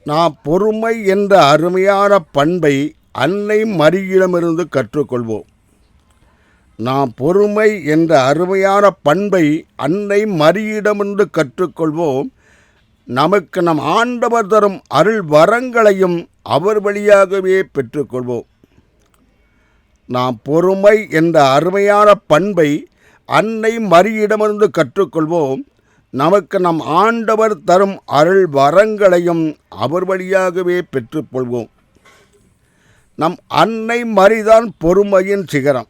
நாம் பொறுமை என்ற அருமையான பண்பை அன்னை மரியிடமிருந்து கற்றுக்கொள்வோம். நாம் பொறுமை என்ற அருமையான பண்பை அன்னை மரியிடமிருந்து கற்றுக்கொள்வோம். நமக்கு நம் ஆண்டவர் தரும் அருள் வரங்களையும் அவர் வழியாகவே பெற்றுக்கொள்வோம். நாம் பொறுமை என்ற அருமையான பண்பை அன்னை மரியிடமிருந்து கற்றுக்கொள்வோம். நமக்கு நம் ஆண்டவர் தரும் அருள் வரங்களையும் அவர் வழியாகவே பெற்றுக்கொள்வோம். நம் அன்னை மரிதான் பொறுமையின் சிகரம்.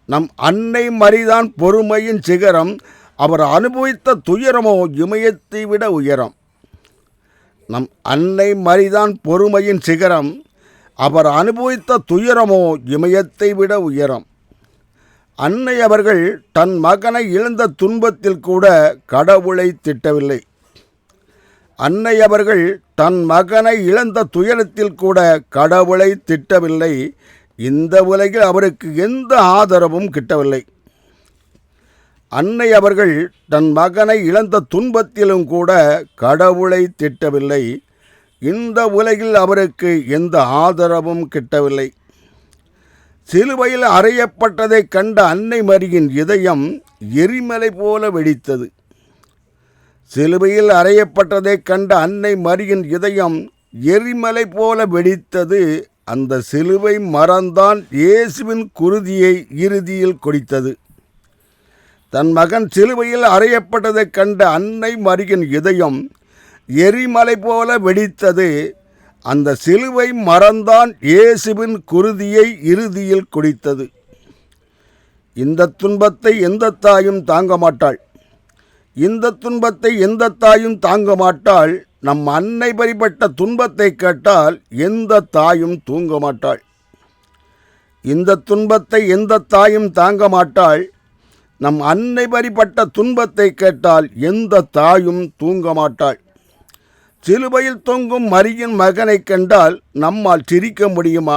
நம் அன்னை மரிதான் பொறுமையின் சிகரம். அவர் அனுபவித்த துயரமோ இமயத்தை விட உயரம். நம் அன்னை மரிதான் பொறுமையின் சிகரம். அவர் அனுபவித்த துயரமோ இமயத்தை விட உயரம். அன்னை அவர்கள் தன் மகனை இழந்த துன்பத்தில் கூட கடவுளை திட்டவில்லை. அன்னை அவர்கள் தன் மகனை இழந்த துயரத்தில் கூட கடவுளை திட்டவில்லை. இந்த உலகில் அவருக்கு எந்த ஆதரவும் கிட்டவில்லை. அன்னை அவர்கள் தன் மகனை இழந்த துன்பத்திலும் கூட கடவுளை திட்டவில்லை. இந்த உலகில் அவருக்கு எந்த ஆதரவும் கிட்டவில்லை. சிலுவையில் அறையப்பட்டதைக் கண்ட அன்னை மரியின் இதயம் எரிமலை போல வெடித்தது. சிலுவையில் அறையப்பட்டதைக் கண்ட அன்னை மரியின் இதயம் எரிமலை போல வெடித்தது. அந்த சிலுவை மரம்தான் இயேசுவின் குருதியை இறுதியில் குடித்தது. தன் மகன் சிலுவையில் அறையப்பட்டதைக் கண்ட அன்னை மரியின் இதயம் எரிமலை போல வெடித்தது. அந்த சிலுவை மரம்தான் இயேசுவின் குருதியை இறுதியில் குடித்தது. இந்த துன்பத்தை எந்த தாயும் தாங்க மாட்டாள். இந்த துன்பத்தை எந்த தாயும் தாங்க மாட்டாள். நம் அன்னை பரிபட்ட துன்பத்தை கேட்டால் எந்த தாயும் தூங்க மாட்டாள். இந்த துன்பத்தை எந்த தாயும் தாங்க மாட்டாள். நம் அன்னை பரிபட்ட துன்பத்தை கேட்டால் எந்த தாயும் தூங்க மாட்டாள். சிலுவையில் தொங்கும் மரியின் மகனை கண்டால் நம்மால் சிரிக்க முடியுமா?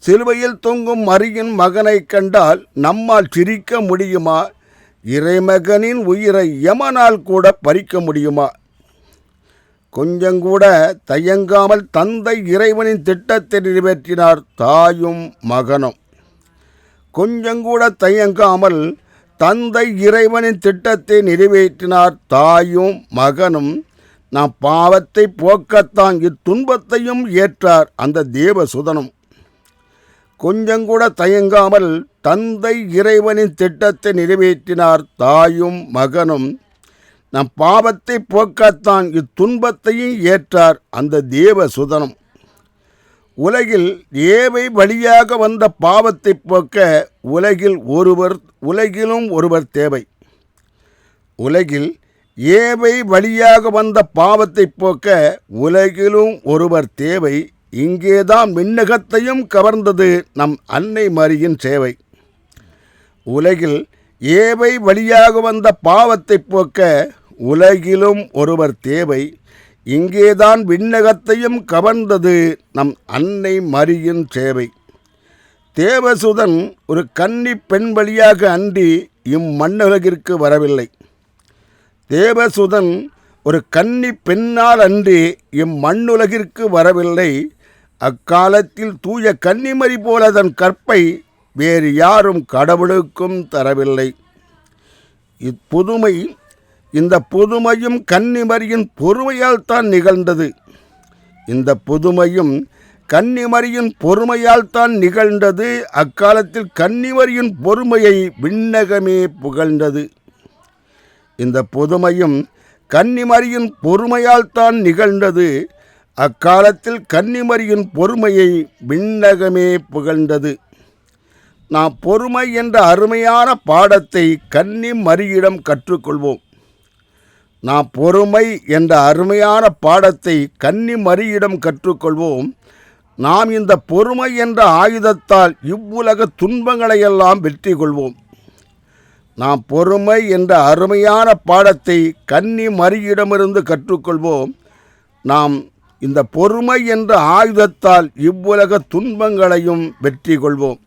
சிலுவையில் தொங்கும் மரியின் மகனை கண்டால் நம்மால் சிரிக்க முடியுமா? இறைமகனின் உயிரை யமனால் கூட பறிக்க முடியுமா? கொஞ்சங்கூட தயங்காமல் தந்தை இறைவனின் திட்டத்தை நிறைவேற்றினார் தாயும் மகனும். கொஞ்சங்கூட தயங்காமல் தந்தை இறைவனின் திட்டத்தை நிறைவேற்றினார் தாயும் மகனும். நாம் பாவத்தை போக்கத்தான் இத்துன்பத்தையும் ஏற்றார் அந்த தேவசுதனும். கொஞ்சங்கூட தயங்காமல் தந்தை இறைவனின் திட்டத்தை நிறைவேற்றினார் தாயும் மகனும். நம் பாவத்தை போக்கத்தான் இத்துன்பத்தையும் ஏற்றார் அந்த தேவசுதனும். உலகில் ஏவை வழியாக வந்த பாவத்தை போக்க உலகிலும் ஒருவர் தேவை. உலகில் ஏவை வழியாக வந்த பாவத்தை போக்க உலகிலும் ஒருவர் தேவை. இங்கேதான் விண்ணகத்தையும் கவர்ந்தது நம் அன்னை மரியின் சேவை. உலகில் ஏவை வழியாக வந்த பாவத்தை போக்க உலகிலும் ஒருவர் தேவை. இங்கேதான் விண்ணகத்தையும் கவர்ந்தது நம் அன்னை மரியின் சேவை. தேவசுதன் ஒரு கன்னி பெண் வழியாக அன்றி இம்மண்ணுலகிற்கு வரவில்லை. தேவசுதன் ஒரு கன்னி பெண்ணால் அன்றி இம்மண்ணுலகிற்கு வரவில்லை. அக்காலத்தில் தூய கன்னிமரி போல தன் கற்பை வேறு யாரும் கடவுளுக்கும் தரவில்லை. இந்த புதுமையும் கன்னிமரியின் பொறுமையால் தான் நிகழ்ந்தது. இந்த புதுமையும் கன்னிமரியின் பொறுமையால் தான் நிகழ்ந்தது. அக்காலத்தில் கன்னிமரியின் பொறுமையை விண்ணகமே புகழ்ந்தது. இந்த புதுமையும் கன்னிமரியின் பொறுமையால் தான் நிகழ்ந்தது. அக்காலத்தில் கன்னிமரியின் பொறுமையை விண்ணகமே புகழ்ந்தது. நாம் பொறுமை என்ற அருமையான பாடத்தை கன்னிமரியிடம் கற்றுக்கொள்வோம். நாம் பொறுமை என்ற அருமையான பாடத்தை கன்னிமரியிடம் கற்றுக்கொள்வோம். நாம் இந்த பொறுமை என்ற ஆயுதத்தால் இவ்வுலக துன்பங்களையெல்லாம் வெற்றி கொள்வோம். நாம் பொறுமை என்ற அருமையான பாடத்தை கன்னிமரியிடமிருந்து கற்றுக்கொள்வோம். நாம் இந்த பொறுமை என்ற ஆயுதத்தால் இவ்வுலக துன்பங்களையும் வெற்றி கொள்வோம்.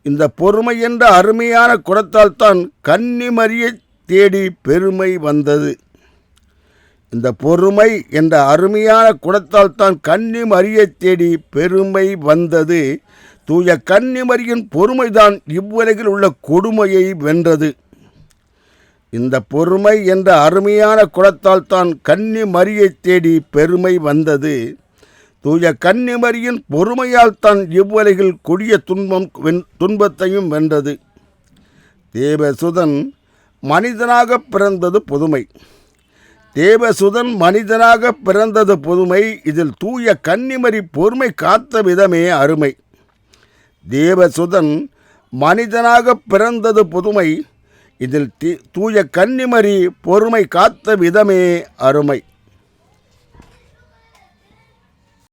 இந்த பொறுமை என்ற அருமையான குணத்தால் தான் கன்னிமரியை தேடி பெருமை வந்தது. இந்த பொறுமை என்ற அருமையான குணத்தால் தான் கன்னி மரியைத் தேடி பெருமை வந்தது. தூய கன்னி மரியின் பொறுமைதான் இவ்வுலகில் உள்ள கொடுமையை வென்றது. இந்த பொறுமை என்ற அருமையான குணத்தால் தான் கன்னி மரியைத் தேடி பெருமை வந்தது. தூய கன்னி மரியின் பொறுமையால் தான் இவ்வுலகில் கொடிய துன்பத்தையும் வென்றது. தேவசுதன் மனிதனாக பிறந்தது புதுமை. தேவசுதன் மனிதனாக பிறந்தது புதுமை. இதில் தூய கன்னிமரி பொறுமை காத்த விதமே அருமை. தேவசுதன் மனிதனாக பிறந்தது புதுமை. இதில் தூய கன்னிமரி பொறுமை காத்த விதமே அருமை.